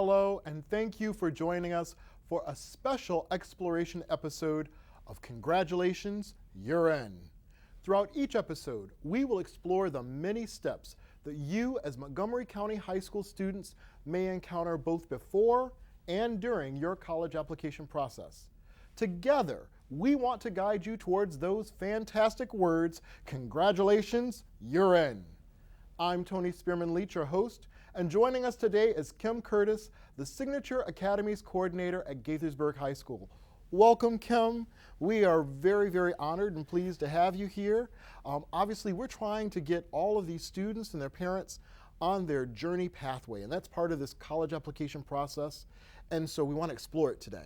hello, and thank you for joining us for a special exploration episode of Congratulations, You're In. Throughout each episode, we will explore the many steps that you as Montgomery County High School students may encounter both before and during your college application process. Together, we want to guide you towards those fantastic words, congratulations, you're in. I'm Tony Spearman-Leach, your host, and joining us today is Kim Curtis, the Signature Academies Coordinator at Gaithersburg High School. Welcome, Kim. We are very, very honored and pleased to have you here. Obviously, we're trying to get all of these students and their parents on their journey pathway, and that's part of this college application process, and so we want to explore it today.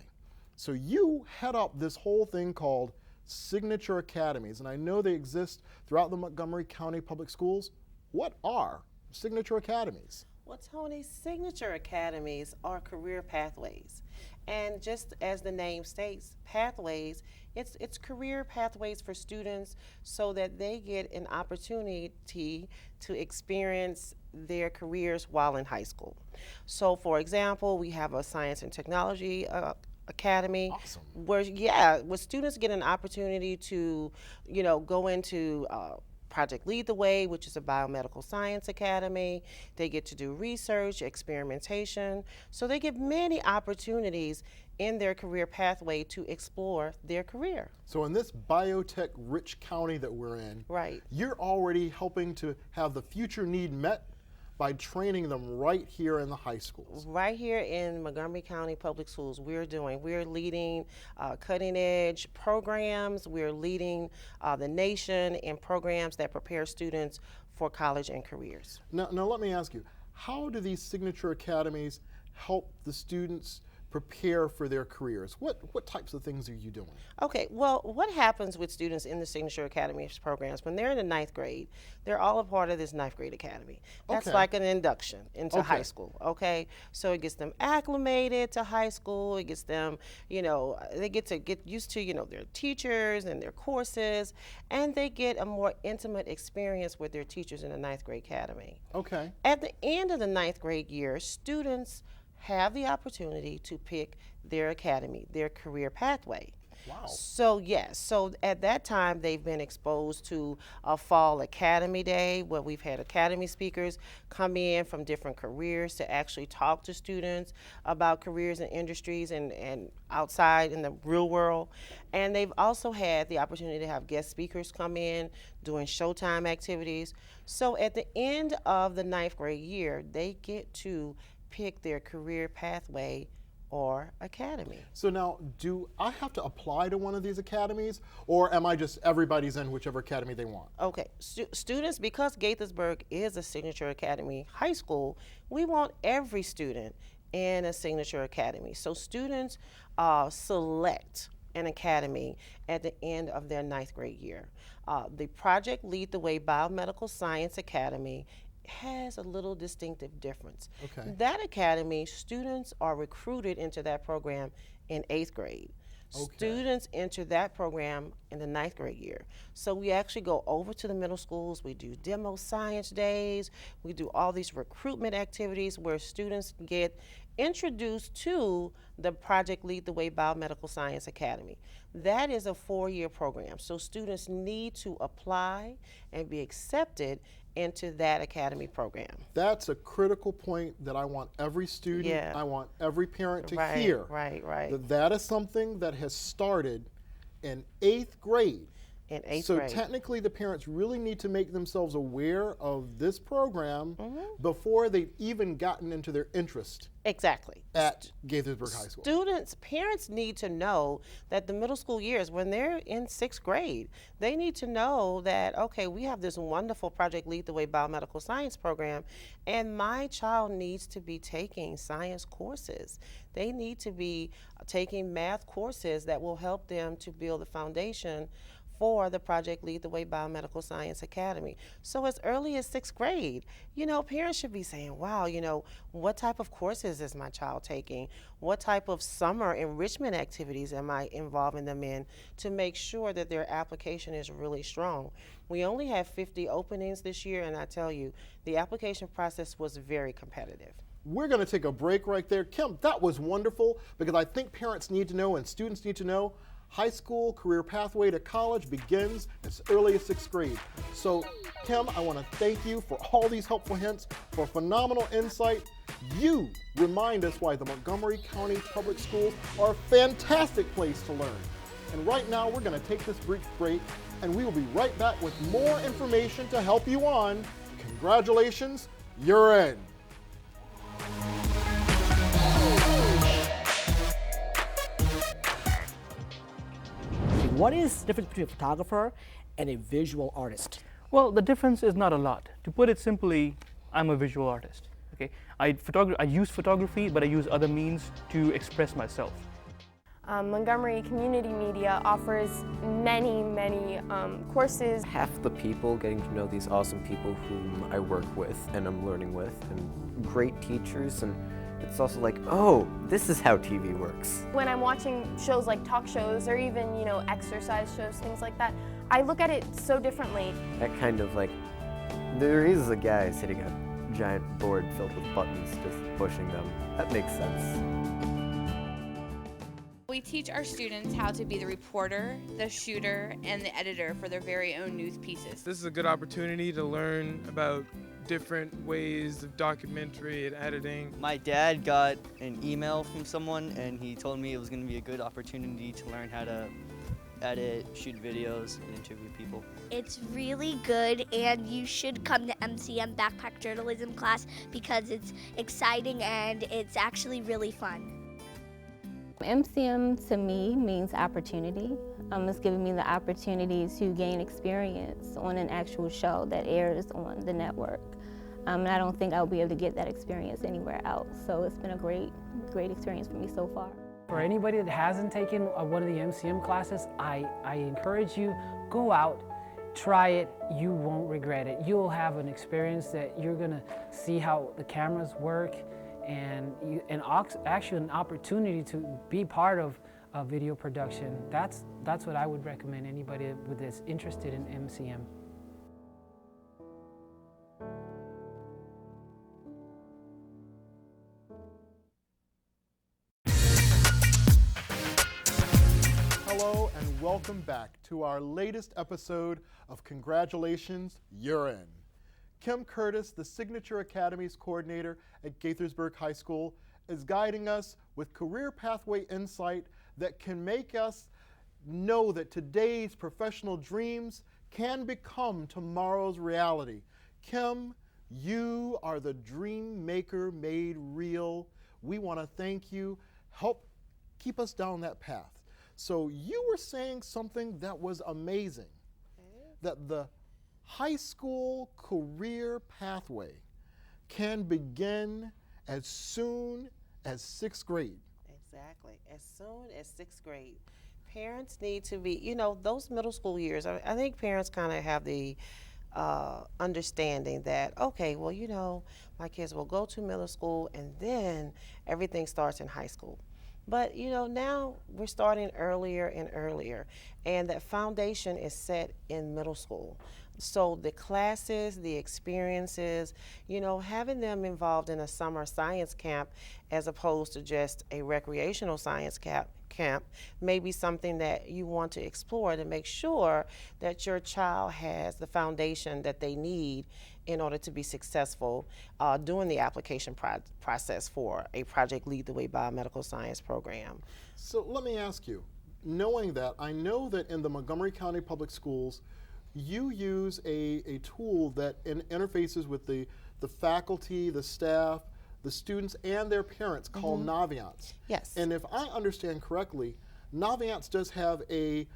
So you head up this whole thing called Signature Academies, and I know they exist throughout the Montgomery County Public Schools. What are Signature Academies? Well, Tony, Signature Academies are career pathways. And just as the name states, pathways, it's career pathways for students so that they get an opportunity to experience their careers while in high school. So, for example, we have a science and technology academy. Awesome. Where students get an opportunity to, go into Project Lead the Way, which is a biomedical science academy. They get to do research, experimentation. So they get many opportunities in their career pathway to explore their career. So in this biotech-rich county that we're in, Right. You're already helping to have the future need met by training them right here in the high schools. Right here in Montgomery County Public Schools, we're leading cutting edge programs. We're leading the nation in programs that prepare students for college and careers. Now let me ask you, how do these Signature Academies help the students prepare for their careers? What types of things are you doing? Okay, well, what happens with students in the Signature Academies programs, when they're in the ninth grade, they're all a part of this ninth grade academy. That's Okay. like an induction into Okay. high school, okay? So it gets them acclimated to high school, it gets them, they get used to, their teachers and their courses, and they get a more intimate experience with their teachers in the ninth grade academy. Okay. At the end of the ninth grade year, students have the opportunity to pick their academy, their career pathway. Wow. So yes, so at that time they've been exposed to a fall academy day where we've had academy speakers come in from different careers to actually talk to students about careers and industries and outside in the real world. And they've also had the opportunity to have guest speakers come in doing showtime activities. So at the end of the ninth grade year, they get to pick their career pathway or academy. So now, do I have to apply to one of these academies, or am I just everybody's in whichever academy they want? Okay, students, because Gaithersburg is a Signature Academy high school, we want every student in a Signature Academy. So students select an academy at the end of their ninth grade year. The Project Lead the Way Biomedical Science Academy has a little distinctive difference. Okay. That academy, students are recruited into that program in eighth grade. Okay. Students enter that program in the ninth grade year. So we actually go over to the middle schools, we do demo science days, we do all these recruitment activities where students get introduced to the Project Lead the Way Biomedical Science Academy. That is a 4-year program, so students need to apply and be accepted into that academy program. That's a critical point that I want every student, Yeah. I want every parent to Right, hear. right. That is something that has started in 8th grade. In eighth So grade. technically the parents really need to make themselves aware of this program Mm-hmm. before they've even gotten into their interest Exactly. at Gaithersburg High School. Parents need to know that the middle school years, when they're in 6th grade, they need to know that, okay, we have this wonderful Project Lead the Way Biomedical Science program, and my child needs to be taking science courses. They need to be taking math courses that will help them to build the foundation for the Project Lead the Way Biomedical Science Academy. So as early as 6th grade, parents should be saying, wow, what type of courses is my child taking? What type of summer enrichment activities am I involving them in to make sure that their application is really strong? We only have 50 openings this year, and I tell you, the application process was very competitive. We're going to take a break right there. Kim, that was wonderful because I think parents need to know and students need to know high school career pathway to college begins as early as 6th grade. So, Kim, I want to thank you for all these helpful hints, for phenomenal insight. You remind us why the Montgomery County Public Schools are a fantastic place to learn. And right now, we're going to take this brief break, and we will be right back with more information to help you on. Congratulations, you're in. What is the difference between a photographer and a visual artist? Well, the difference is not a lot. To put it simply, I'm a visual artist. Okay, I use photography, but I use other means to express myself. Montgomery Community Media offers many courses. Half the people getting to know these awesome people whom I work with and I'm learning with, and great teachers, and it's also like, oh, this is how TV works. When I'm watching shows like talk shows or even, exercise shows, things like that, I look at it so differently. That kind of like, there is a guy sitting at a giant board filled with buttons just pushing them. That makes sense. We teach our students how to be the reporter, the shooter, and the editor for their very own news pieces. This is a good opportunity to learn about different ways of documentary and editing. My dad got an email from someone and he told me it was going to be a good opportunity to learn how to edit, shoot videos, and interview people. It's really good, and you should come to MCM Backpack Journalism class because it's exciting and it's actually really fun. MCM to me means opportunity. It's giving me the opportunity to gain experience on an actual show that airs on the network. And I don't think I'll be able to get that experience anywhere else. So it's been a great experience for me so far. For anybody that hasn't taken one of the MCM classes, I encourage you, go out, try it, you won't regret it. You'll have an experience that you're gonna see how the cameras work, and actually an opportunity to be part of video production. That's what I would recommend anybody that's interested in MCM. Hello and welcome back to our latest episode of Congratulations, You're In. Kim Curtis, the Signature Academies coordinator at Gaithersburg High School, is guiding us with career pathway insight that can make us know that today's professional dreams can become tomorrow's reality. Kim, you are the dream maker made real. We want to thank you. Help keep us down that path. So you were saying something that was amazing, that the high school career pathway can begin as soon as 6th grade. Exactly, as soon as 6th grade. Parents need to be, those middle school years, I think parents kind of have the understanding that, okay, well, my kids will go to middle school and then everything starts in high school. But, now we're starting earlier and earlier, and that foundation is set in middle school. So the classes, the experiences, having them involved in a summer science camp as opposed to just a recreational science camp may be something that you want to explore to make sure that your child has the foundation that they need in order to be successful during the application process for a Project Lead the Way biomedical science program. So let me ask you, knowing that, I know that in the Montgomery County Public Schools, you use a tool that interfaces with the faculty, the staff, the students, and their parents called Naviance. Yes. And if I understand correctly, Naviance does have a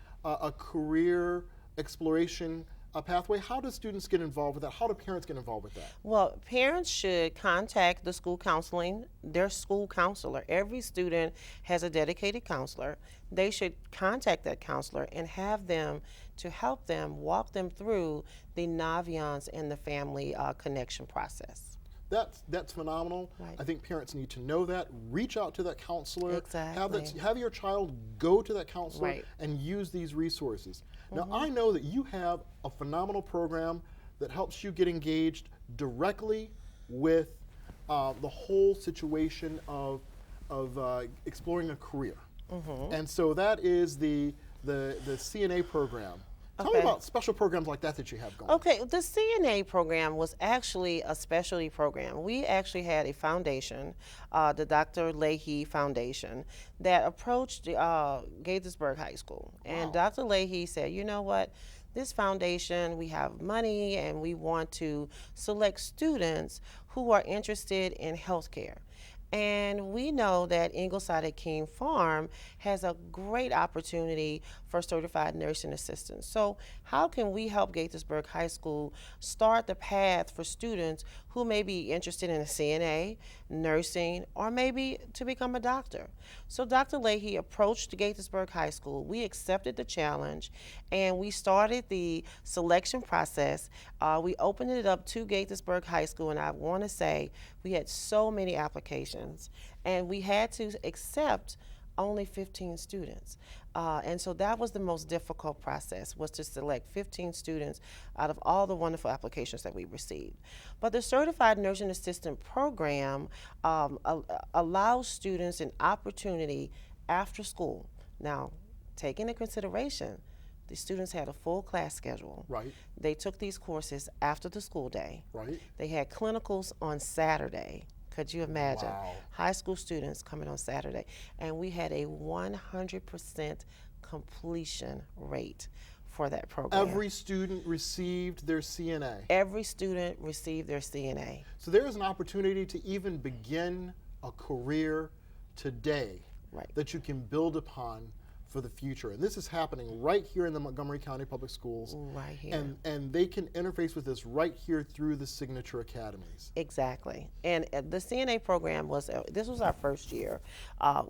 career exploration pathway. How do students get involved with that? How do parents get involved with that? Well, parents should contact the school counseling, their school counselor. Every student has a dedicated counselor. They should contact that counselor and have them to help them walk them through the Naviance and the family connection process. That's phenomenal. Right. I think parents need to know that. Reach out to that counselor. Exactly. Have your child go to that counselor Right. and use these resources. Now, I know that you have a phenomenal program that helps you get engaged directly with the whole situation of exploring a career. And so that is the CNA program. Tell me about special programs like that you have going. Okay, the CNA program was actually a specialty program. We actually had a foundation, the Dr. Leahy Foundation, that approached Gaithersburg High School. And Dr. Leahy said, you know what? This foundation, we have money and we want to select students who are interested in healthcare. And we know that Ingleside at King Farm has a great opportunity for certified nursing assistants. So how can we help Gaithersburg High School start the path for students who may be interested in a CNA, nursing, or maybe to become a doctor? So Dr. Leahy approached Gaithersburg High School. We accepted the challenge and we started the selection process. We opened it up to Gaithersburg High School, and I want to say we had so many applications and we had to accept only 15 students. And so that was the most difficult process, was to select 15 students out of all the wonderful applications that we received. But the Certified Nursing Assistant program allows students an opportunity after school. Now, take into consideration, the students had a full class schedule. Right. They took these courses after the school day. Right. They had clinicals on Saturday. Could you imagine? Wow. High school students coming on Saturday. And we had a 100% completion rate for that program. Every student received their CNA. Every student received their CNA. So there is an opportunity to even begin a career today that you can build upon for the future. And this is happening right here in the Montgomery County Public Schools. Right here. And they can interface with this right here through the Signature Academies. Exactly. And the CNA program was, this was our first year,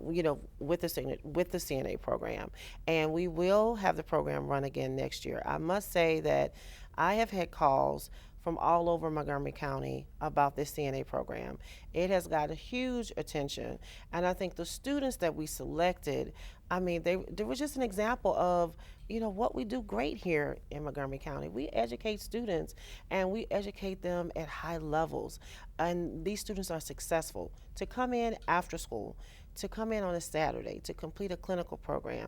you know, with the CNA program. And we will have the program run again next year. I must say that I have had calls from all over Montgomery County about this CNA program. It has got a huge attention, and I think the students that we selected, I mean, they were just an example of, you know, what we do great here in Montgomery County. We educate students, and we educate them at high levels, and these students are successful. To come in after school, to come in on a Saturday, to complete a clinical program,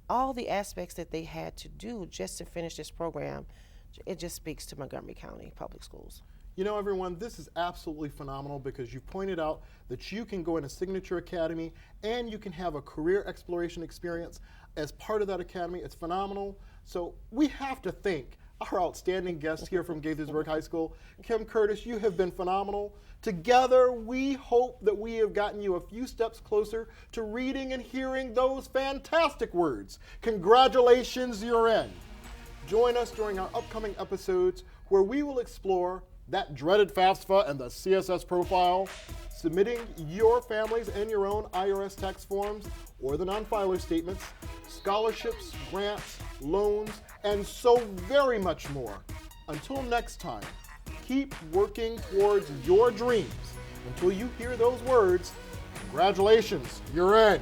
all the aspects that they had to do just to finish this program, it just speaks to Montgomery County Public Schools. You know, everyone, this is absolutely phenomenal because you pointed out that you can go in a Signature Academy and you can have a career exploration experience as part of that academy. It's phenomenal. So we have to thank our outstanding guest here from Gaithersburg High School. Kim Curtis, you have been phenomenal. Together, we hope that we have gotten you a few steps closer to reading and hearing those fantastic words. Congratulations, you're in. Join us during our upcoming episodes where we will explore that dreaded FAFSA and the CSS profile, submitting your families and your own IRS tax forms or the non-filer statements, scholarships, grants, loans, and so very much more. Until next time, keep working towards your dreams until you hear those words. Congratulations, you're in.